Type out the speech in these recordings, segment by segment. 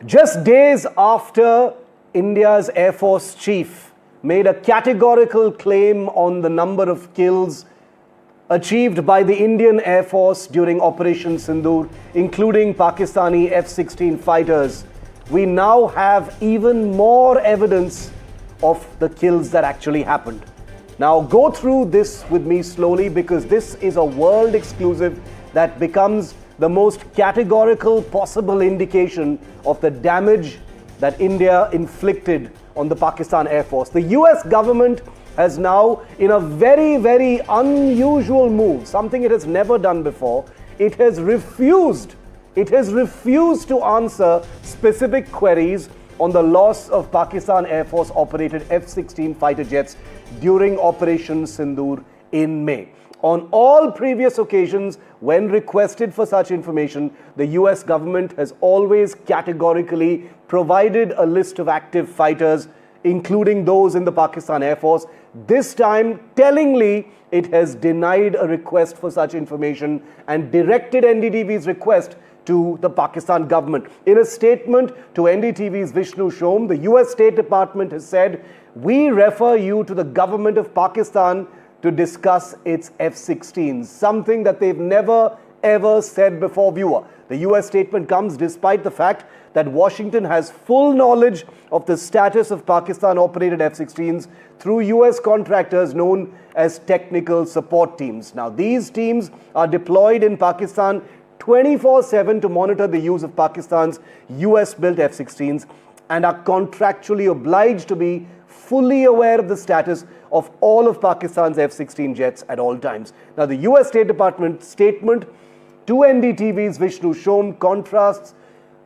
Just days after India's Air Force chief made a categorical claim on the number of kills achieved by the Indian Air Force during Operation Sindoor, including Pakistani F-16 fighters, we now have even more evidence of the kills that actually happened. Now go through this with me slowly, because this is a world exclusive that becomes the most categorical possible indication of the damage that India inflicted on the Pakistan Air Force. The US government has now, in a very, very unusual move, something it has never done before, it has refused to answer specific queries on the loss of Pakistan Air Force operated F-16 fighter jets during Operation Sindoor in May. On all previous occasions, when requested for such information, the US government has always categorically provided a list of active fighters, including those in the Pakistan Air Force. This time, tellingly, it has denied a request for such information and directed NDTV's request to the Pakistan government. In a statement to NDTV's Vishnu Shom, the US State Department has said, "We refer you to the government of Pakistan to discuss its F-16s, something that they've never ever said before, viewer." The US statement comes despite the fact that Washington has full knowledge of the status of Pakistan-operated F-16s through US contractors known as technical support teams. Now, these teams are deployed in Pakistan 24/7 to monitor the use of Pakistan's US-built F-16s and are contractually obliged to be fully aware of the status of all of Pakistan's F-16 jets at all times. Now, the US State Department statement to NDTV's Vishnu Shom contrasts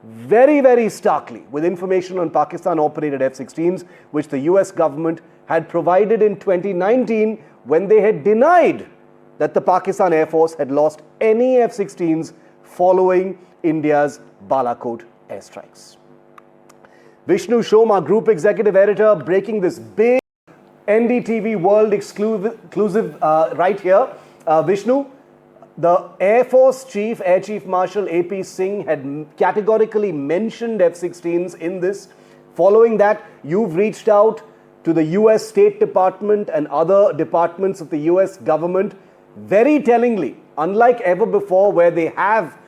very, very starkly with information on Pakistan-operated F-16s, which the US government had provided in 2019 when they had denied that the Pakistan Air Force had lost any F-16s following India's Balakot airstrikes. Vishnu Shom, our group executive editor, breaking this big NDTV World exclusive right here. Vishnu, the Air Force Chief, Air Chief Marshal AP Singh, had categorically mentioned F-16s in this. Following that, you've reached out to the US State Department and other departments of the US government, very tellingly, unlike ever before, where they have,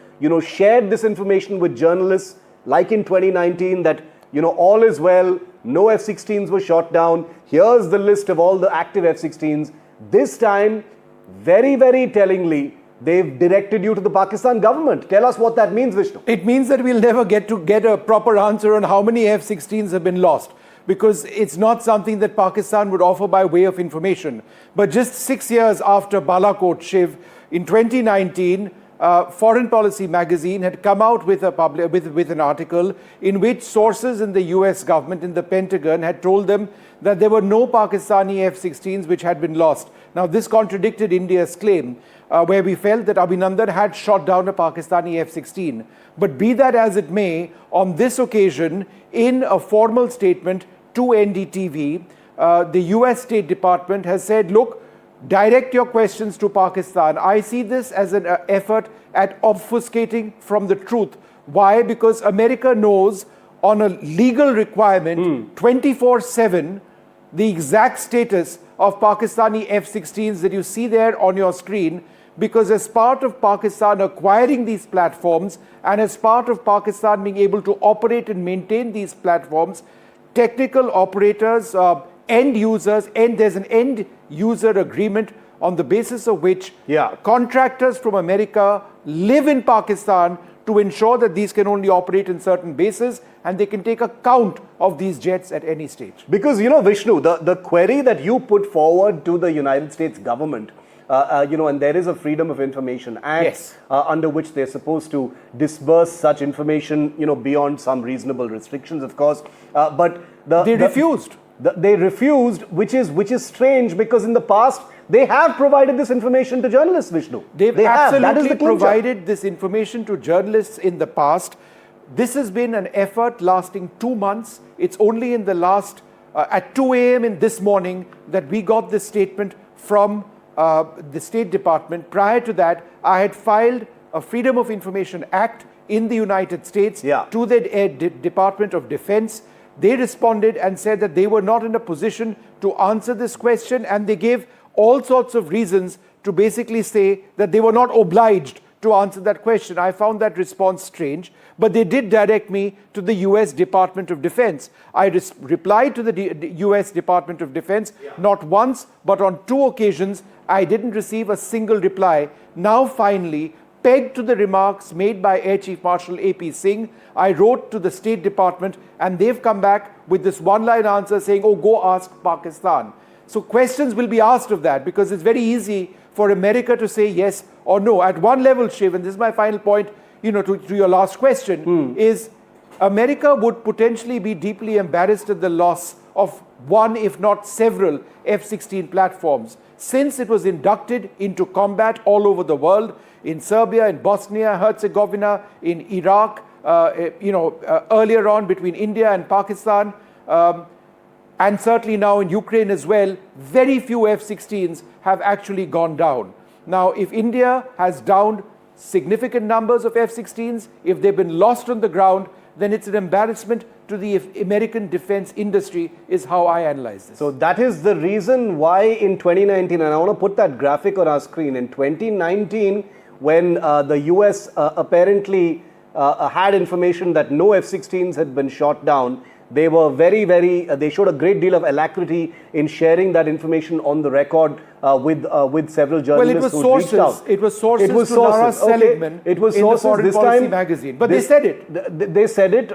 shared this information with journalists, like in 2019, that, all is well, no F-16s were shot down, here's the list of all the active F-16s. This time, very, very tellingly, they've directed you to the Pakistan government. Tell us what that means, Vishnu. It means that we'll never get a proper answer on how many F-16s have been lost, because it's not something that Pakistan would offer by way of information. But just 6 years after Balakot, Shiv, in 2019, Foreign Policy magazine had come out with an article in which sources in the US government, in the Pentagon, had told them that there were no Pakistani F-16s which had been lost. Now, this contradicted India's claim, where we felt that Abhinandan had shot down a Pakistani F-16. But be that as it may, on this occasion, in a formal statement to NDTV, the US State Department has said, look, direct your questions to Pakistan. I see this as an effort at obfuscating from the truth. Why? Because America knows on a legal requirement 24/7 the exact status of Pakistani F-16s that you see there on your screen, because as part of Pakistan acquiring these platforms and as part of Pakistan being able to operate and maintain these platforms, technical operators, end users, and there's an end user agreement on the basis of which contractors from America live in Pakistan to ensure that these can only operate in certain bases and they can take account of these jets at any stage. Because, Vishnu, the query that you put forward to the United States government, and there is a Freedom of Information Act under which they're supposed to disburse such information, beyond some reasonable restrictions, of course. But they refused. They refused, which is strange, because in the past they have provided this information to journalists, Vishnu. They absolutely provided this information to journalists in the past. This has been an effort lasting 2 months. It's only in the last, at 2 a.m. in this morning, that we got this statement from the State Department. Prior to that, I had filed a Freedom of Information Act in the United States Yeah. to the Department of Defense. They responded and said that they were not in a position to answer this question, and they gave all sorts of reasons to basically say that they were not obliged to answer that question. I found that response strange, but they did direct me to the US Department of Defense. I replied to the US Department of Defense, not once, but on 2 occasions. I didn't receive a single reply. Now finally, pegged to the remarks made by Air Chief Marshal AP Singh, I wrote to the State Department, and they've come back with this one-line answer saying, oh, go ask Pakistan. So questions will be asked of that, because it's very easy for America to say yes or no. At one level, Shiv, and this is my final point, to your last question, is America would potentially be deeply embarrassed at the loss of one, if not several, F-16 platforms, since it was inducted into combat all over the world, in Serbia, in Bosnia, Herzegovina, in Iraq, earlier on between India and Pakistan, and certainly now in Ukraine as well. Very few F-16s have actually gone down. Now, if India has downed significant numbers of F-16s, if they've been lost on the ground, then it's an embarrassment to the American defense industry, is how I analyze this. So that is the reason why in 2019, and I want to put that graphic on our screen, in 2019, when the US apparently had information that no F-16s had been shot down, they were they showed a great deal of alacrity in sharing that information on the record with several journalists who reached out. It was sources to Nara Seligman in the Foreign Policy magazine. But they said it. They said it.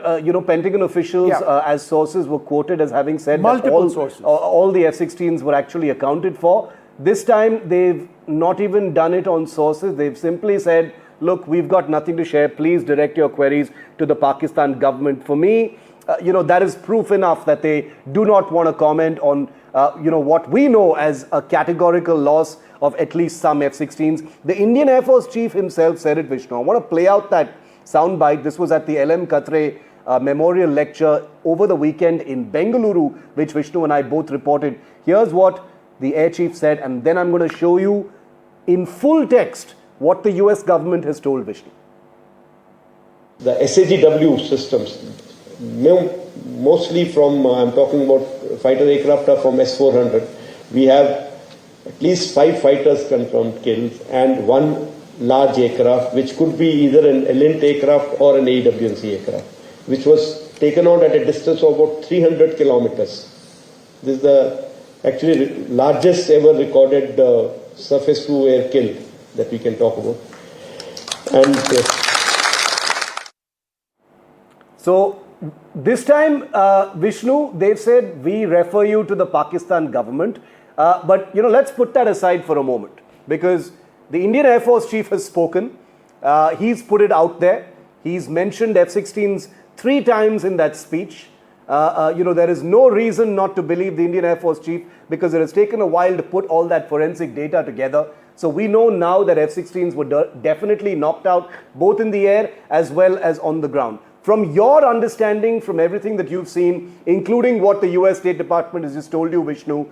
Pentagon officials as sources were quoted as having said multiple that sources. All the F-16s were actually accounted for. This time, they've not even done it on sources. They've simply said, look, we've got nothing to share. Please direct your queries to the Pakistan government. For me, that is proof enough that they do not want to comment on, what we know as a categorical loss of at least some F-16s. The Indian Air Force Chief himself said it, Vishnu. I want to play out that soundbite. This was at the LM Khatre Memorial Lecture over the weekend in Bengaluru, which Vishnu and I both reported. Here's what the Air Chief said, and then I'm going to show you in full text what the US government has told Vishnu. The SAGW systems, mostly from, I'm talking about fighter aircraft are from S-400. We have at least 5 fighters confirmed killed and 1 large aircraft, which could be either an Elint aircraft or an AWNC aircraft, which was taken out at a distance of about 300 kilometers. This is the actually largest ever recorded surface-to-air kill that we can talk about. And so this time, Vishnu, they've said we refer you to the Pakistan government. But let's put that aside for a moment, because the Indian Air Force Chief has spoken. He's put it out there. He's mentioned F-16s 3 times in that speech. There is no reason not to believe the Indian Air Force Chief, because it has taken a while to put all that forensic data together. So we know now that F-16s were definitely knocked out, both in the air as well as on the ground. From your understanding, from everything that you've seen, including what the US State Department has just told you, Vishnu,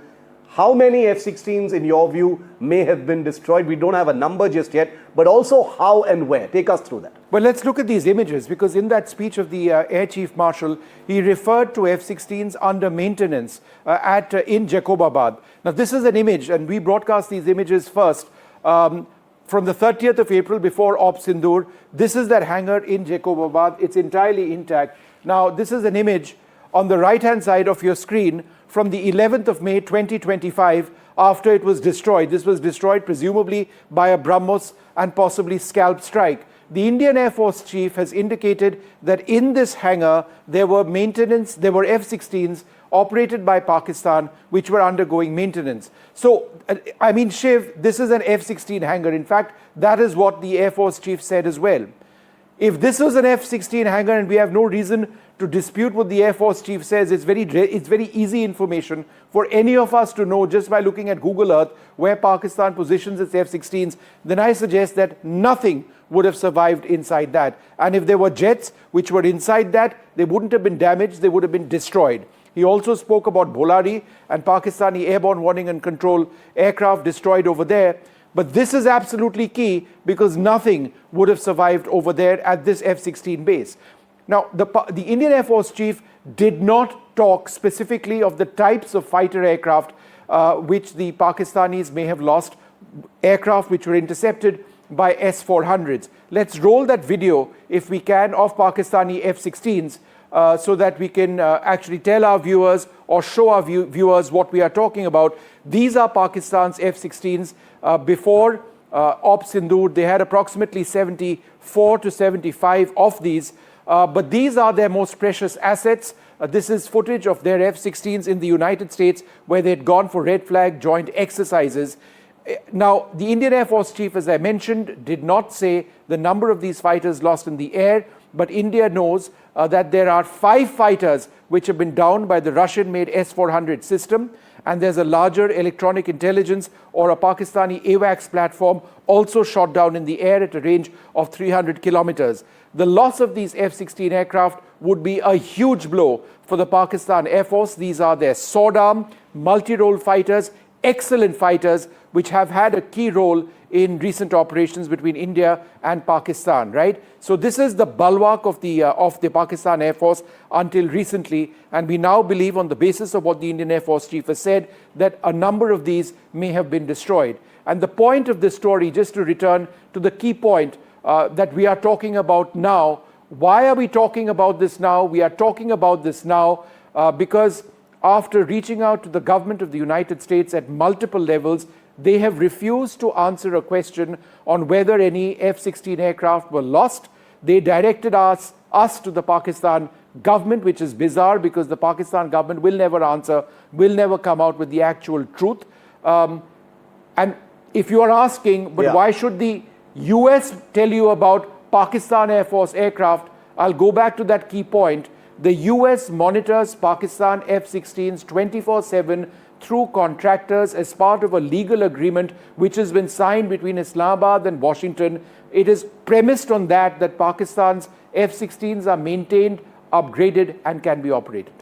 how many F-16s, in your view, may have been destroyed? We don't have a number just yet, but also how and where. Take us through that. Well, let's look at these images, because in that speech of the Air Chief Marshal, he referred to F-16s under maintenance in Jacobabad. Now, this is an image, and we broadcast these images first from the 30th of April before Op Sindoor. This is that hangar in Jacobabad. It's entirely intact. Now, this is an image on the right-hand side of your screen from the 11th of May 2025, after it was destroyed. This was destroyed presumably by a BrahMos and possibly scalp strike. The Indian Air Force Chief has indicated that in this hangar there were F-16s operated by Pakistan which were undergoing maintenance. So, Shiv, this is an F-16 hangar. In fact, that is what the Air Force Chief said as well. If this was an F-16 hangar, and we have no reason to dispute what the Air Force Chief says, it's very easy information for any of us to know just by looking at Google Earth where Pakistan positions its F-16s, then I suggest that nothing would have survived inside that. And if there were jets which were inside that, they wouldn't have been damaged, they would have been destroyed. He also spoke about Bholari and Pakistani airborne warning and control aircraft destroyed over there. But this is absolutely key because nothing would have survived over there at this F-16 base. Now, the Indian Air Force chief did not talk specifically of the types of fighter aircraft which the Pakistanis may have lost, aircraft which were intercepted by S-400s. Let's roll that video, if we can, of Pakistani F-16s so that we can actually tell our viewers or show our viewers what we are talking about. These are Pakistan's F-16s. Before Op Sindoor, they had approximately 74 to 75 of these. But these are their most precious assets. This is footage of their F-16s in the United States where they had gone for red flag joint exercises. Now, the Indian Air Force chief, as I mentioned, did not say the number of these fighters lost in the air, but India knows that there are 5 fighters which have been downed by the Russian-made S-400 system, and there's a larger electronic intelligence or a Pakistani AWACS platform also shot down in the air at a range of 300 kilometers. The loss of these F-16 aircraft would be a huge blow for the Pakistan Air Force. These are their sword arm, multi-role fighters, excellent fighters, which have had a key role in recent operations between India and Pakistan, right? So this is the bulwark of the Pakistan Air Force until recently, and we now believe, on the basis of what the Indian Air Force chief has said, that a number of these may have been destroyed. And the point of this story, just to return to the key point that we are talking about now, why are we talking about this now? We are talking about this now because after reaching out to the government of the United States at multiple levels, they have refused to answer a question on whether any F-16 aircraft were lost. They directed us to the Pakistan government, which is bizarre because the Pakistan government will never answer, will never come out with the actual truth. And if you are asking, but why should the US tell you about Pakistan Air Force aircraft? I'll go back to that key point. The US monitors Pakistan F-16s 24/7 through contractors as part of a legal agreement which has been signed between Islamabad and Washington. It is premised on that Pakistan's F-16s are maintained, upgraded, and can be operated.